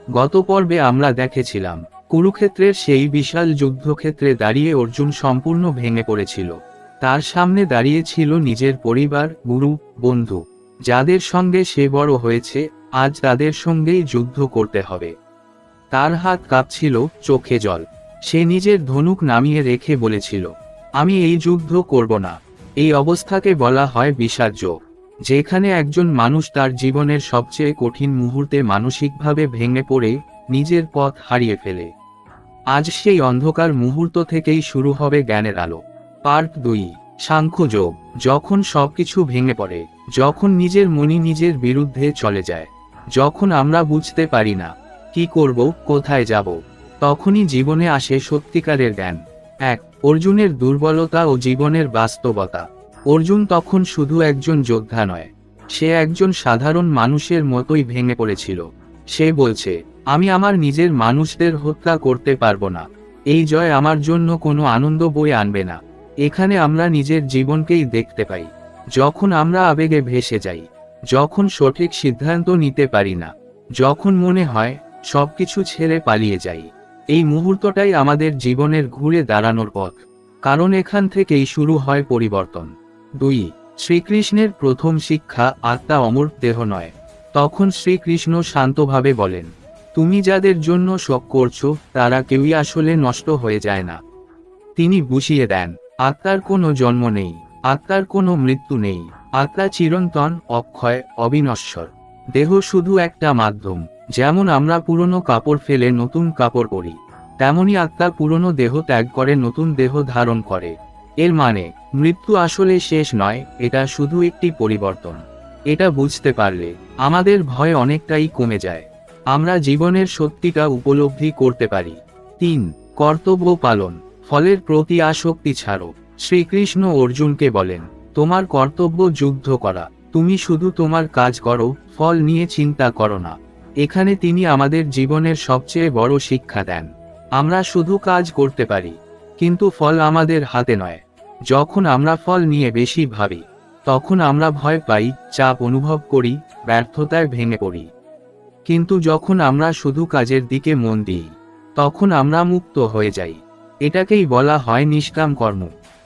গত পর্বে আমরা দেখেছিলাম কুরুক্ষেত্রের সেই বিশাল যুদ্ধক্ষেত্রে দাঁড়িয়ে অর্জুন সম্পূর্ণ ভেঙে পড়েছিল। তার সামনে দাঁড়িয়ে ছিল নিজের পরিবার, গুরু, বন্ধু, যাদের সঙ্গে সে বড় হয়েছে। আজ তাদের সঙ্গেই যুদ্ধ করতে হবে। তার হাত কাঁপছিল, চোখে জল। সে নিজের ধনুক নামিয়ে রেখে বলেছিল, আমি এই যুদ্ধ করব না। এই অবস্থাকে বলা হয় বিষাদযোগ, যেখানে একজন মানুষ তার জীবনের সবচেয়ে কঠিন মুহূর্তে মানসিকভাবে ভেঙে পড়ে নিজের পথ হারিয়ে ফেলে। আজ সেই অন্ধকার মুহূর্ত থেকেই শুরু হবে জ্ঞানের আলো। পার্ট 2, সাংখ্যযোগ। যখন সবকিছু ভেঙে পড়ে, যখন নিজের মনই নিজের বিরুদ্ধে চলে যায়, যখন আমরা বুঝতে পারি না কি করব, কোথায় যাব, তখনই জীবনে আসে সত্যিকারের জ্ঞান। 1. অর্জুনের দুর্বলতা ও জীবনের বাস্তবতা। অর্জুন তখন শুধু একজন যোদ্ধা নয়, সে একজন সাধারণ মানুষের মতোই ভেঙে পড়েছিল। সে বলছে, আমি আমার নিজের মানুষদের হত্যা করতে পারবো না। এই জয় আমার জন্য কোনো আনন্দ বয়ে আনবে না। এখানে আমরা নিজের জীবনকেই দেখতে পাই, যখন আমরা আবেগে ভেসে যাই, যখন সঠিক সিদ্ধান্ত নিতে পারি না, যখন মনে হয় সবকিছু ছেড়ে পালিয়ে যাই। এই মুহূর্তটাই আমাদের জীবনের ঘুরে দাঁড়ানোর পথ, কারণ এখান থেকেই শুরু হয় পরিবর্তন। 2. শ্রীকৃষ্ণের প্রথম শিক্ষা, আত্মা অমর, দেহ নয়। তখন শ্রীকৃষ্ণ শান্তভাবে বলেন, তুমি যাদের জন্য শোক করছো তারা কেউই আসলে নষ্ট হয়ে যায় না। তিনি বুঝিয়ে দেন, আত্মার কোনো জন্ম নেই, আত্মার কোনো মৃত্যু নেই। আত্মা চিরন্তন, অক্ষয়, অবিনশ্বর। দেহ শুধু একটা মাধ্যম। যেমন আমরা পুরনো কাপড় ফেলে নতুন কাপড় পরি, তেমনি আত্মা পুরনো দেহ ত্যাগ করে নতুন দেহ ধারণ করে। এর মানে মৃত্যু আসলে শেষ নয়, এটা শুধু একটি পরিবর্তন। এটা বুঝতে পারলে আমাদের ভয় অনেকটাই কমে যায়। আমরা জীবনের সত্যিটা উপলব্ধি করতে পারি। 3. কর্তব্য পালন। ফলের প্রতি আসক্তি ছাড়ো। শ্রীকৃষ্ণ অর্জুনকে বলেন, তোমার কর্তব্য যুদ্ধ করা। তুমি শুধু তোমার কাজ করো, ফল নিয়ে চিন্তা করো না। এখানে তিনি আমাদের জীবনের সবচেয়ে বড় শিক্ষা দেন। আমরা শুধু কাজ করতে পারি, কিন্তু ফল আমাদের হাতে নয়। যখন আমরা ফল নিয়ে বেশি ভাবি, তখন আমরা ভয় পাই, চাপ অনুভব করি, ব্যর্থতায় ভেঙে পড়ি। কিন্তু যখন আমরা শুধু কাজের দিকে মন দিই, তখন আমরা মুক্ত হয়ে যাই। এটাকেই বলা হয় নিষ্কাম কর্ম।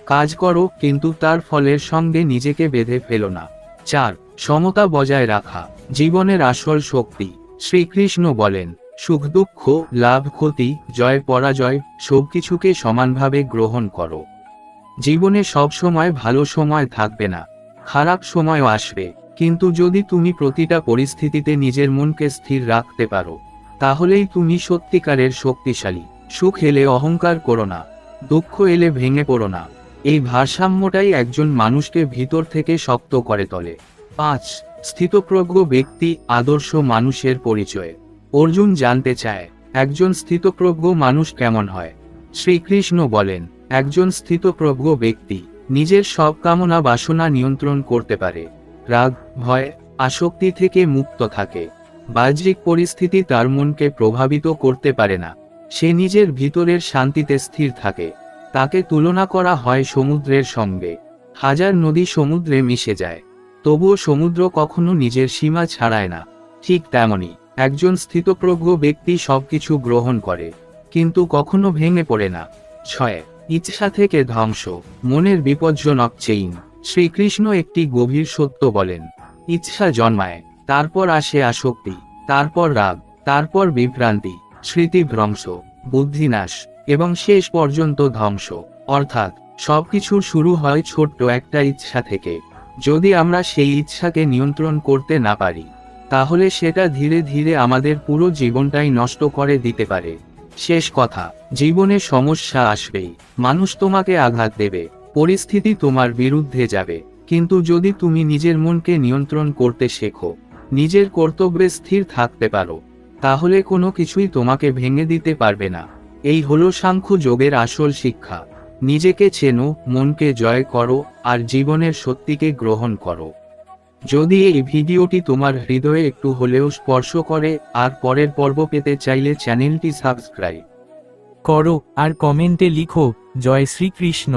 কাজ করো, কিন্তু তার ফলের সঙ্গে নিজেকে বেঁধে ফেলো না। 4. সমতা বজায় রাখা। জীবনের আসল শক্তি। শ্রীকৃষ্ণ বলেন, সুখ দুঃখ, লাভ ক্ষতি, জয় পরাজয়, সবকিছুকে সমানভাবে গ্রহণ করো। জীবনে সব সময় ভালো সময় থাকবে না, খারাপ সময়ও আসবে। কিন্তু যদি তুমি প্রতিটা পরিস্থিতিতে নিজের মনকে স্থির রাখতে পারো, তাহলেই তুমি সত্যিকারের শক্তিশালী। সুখ এলে অহংকার করো না, দুঃখ এলে ভেঙে পড়ো না। এই ভারসাম্যটাই একজন মানুষকে ভিতর থেকে শক্ত করে তোলে। 5. স্থিতপ্রজ্ঞ ব্যক্তি, আদর্শ মানুষের পরিচয়। অর্জুন জানতে চায়, একজন স্থিতপ্রজ্ঞ মানুষ কেমন হয়। শ্রীকৃষ্ণ বলেন, একজন স্থিতপ্রজ্ঞ ব্যক্তি নিজের সব কামনা বাসনা নিয়ন্ত্রণ করতে পারে, রাগ, ভয়, আসক্তি থেকে মুক্ত থাকে। বাহ্যিক পরিস্থিতি তার মনকে প্রভাবিত করতে পারে না। সে নিজের ভিতরের শান্তিতে স্থির থাকে। তাকে তুলনা করা হয় সমুদ্রের সঙ্গে। হাজার নদী সমুদ্রে মিশে যায়, তবুও সমুদ্র কখনো নিজের সীমা ছাড়ায় না। ঠিক তেমনি একজন স্থিতপ্রজ্ঞ ব্যক্তি সবকিছু গ্রহণ করে, কিন্তু কখনো ভেঙে পড়ে না। 6. ইচ্ছা থেকে ধ্বংস। মনের বিপজ্জনক চেইন। শ্রীকৃষ্ণ একটি গভীর সত্য বলেন, ইচ্ছা জন্মায়, তারপর আসে আসক্তি, তারপর রাগ, তারপর বিভ্রান্তি, স্মৃতিভ্রংশ, বুদ্ধিনাশ, এবং শেষ পর্যন্ত ধ্বংস। অর্থাৎ সবকিছুর শুরু হয় ছোট্ট একটা ইচ্ছা থেকে। যদি আমরা সেই ইচ্ছাকে নিয়ন্ত্রণ করতে না পারি, তাহলে সেটা ধীরে ধীরে আমাদের পুরো জীবনটাই নষ্ট করে দিতে পারে। শেষ কথা, জীবনে সমস্যা আসবেই, মানুষ তোমাকে আঘাত দেবে, পরিস্থিতি তোমার বিরুদ্ধে যাবে। কিন্তু যদি তুমি নিজের মনকে নিয়ন্ত্রণ করতে শেখো, নিজের কর্তব্যে স্থির থাকতে পারো, তাহলে কোনো কিছুই তোমাকে ভেঙে দিতে পারবে না। এই হলো সাংখ্য যোগের আসল শিক্ষা। নিজেকে চেনো, মনকে জয় করো, আর জীবনের সত্যিকে গ্রহণ করো। যদি এই ভিডিওটি তোমার হৃদয়ে একটু হলেও স্পর্শ করে আর পরের পর্ব পেতে চাইলে চ্যানেলটি সাবস্ক্রাইব করো আর কমেন্টে লিখো, জয় শ্রীকৃষ্ণ।